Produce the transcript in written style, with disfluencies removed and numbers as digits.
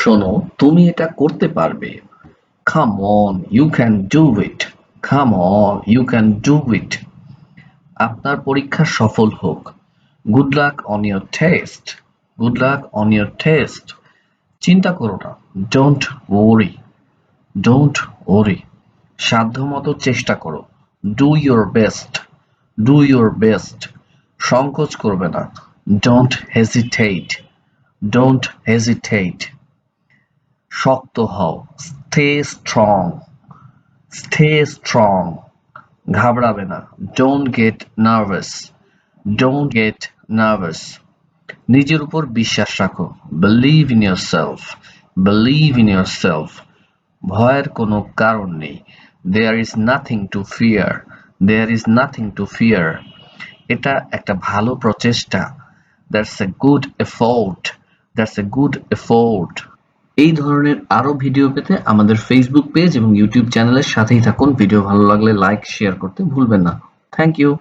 শোনো, তুমি এটা করতে পারবে। Come on, you can do it. Come on, you can do it. আপনার পরীক্ষা সফল হোক। Good luck on your test. Good luck on your test. চিন্তা করো না। Don't worry. Don't worry. সাধ্যমতো চেষ্টা করো। Do your best. Do your best. সংকোচ করবে না। Don't hesitate. Don't hesitate. শক্ত হও। Stay strong. Stay strong. ঘাবড়াবে না। Don't get nervous. Don't get nervous. নিজের উপর বিশ্বাস রাখো। Believe in yourself. Believe in yourself. ভয়ের কোনো কারণ নেই। There is nothing to fear. There is nothing to fear. এটা একটা ভালো প্রচেষ্টা। That's a good effort. That's a good effort. এই ধরনের আরো ভিডিও পেতে আমাদের ফেসবুক পেজ এবং ইউটিউব চ্যানেলের সাথেই থাকুন। ভিডিও ভালো লাগলে লাইক শেয়ার করতে ভুলবেন না। Thank you.